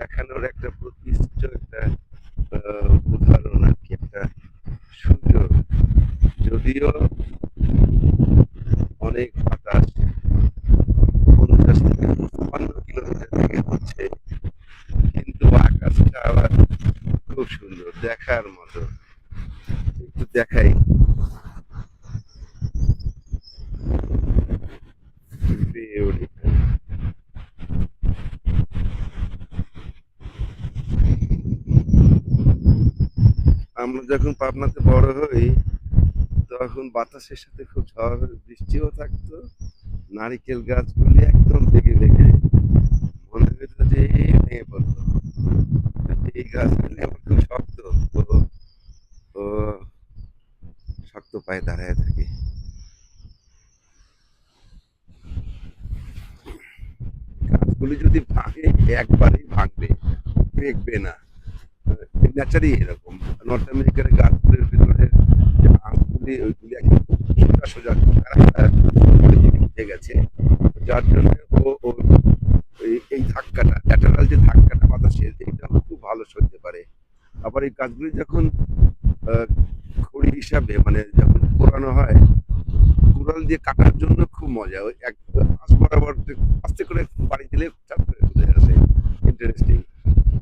দেখানোর একটা প্রতিষ্ঠিত একটা উদাহরণ আর কি, একটা সুযোগ। যদিও অনেক বাতাস 50 থেকে 55 কিলোমিটার থেকে হচ্ছে, কিন্তু আকাশটা আবার খুব সুন্দর দেখার মতো। একটু দেখাই বিউটিফুল। আমরা যখন পাবনাতে বড় হই তখন বাতাসের সাথে খুব ঝড় বৃষ্টিও থাকতো, নারিকেল গাছগুলি একদম ভেঙে ভেঙে মনে হতো যে ভেঙে পড়তো। এই গাছগুলি আমার খুব শক্ত, তো ও শক্ত পায়ে দাঁড়ায় থাকে। গাছগুলি যদি ভাঙে একবারেই ভাঙবে, দেখবে না। নেচারই এরকম। নর্থ আমেরিকার গাছগুলির ভিতরে যে আঁশগুলি ওইগুলি একদম সোজা সোজা উঠে গেছে, যার জন্য ও এই ধাক্কাটা, ল্যাটারাল যে ধাক্কাটা বাতাসের, এটা খুব ভালো সইতে পারে। আবার এই গাছগুলি যখন আহ, খড়ি হিসাবে মানে যখন পোড়ানো হয়, কুড়াল দিয়ে কাটার জন্য খুব মজা। ওই এক আঁশ বরাবর আস্তে করে বাড়ি দিলে চাপ করে চলে আসে। ইন্টারেস্টিং।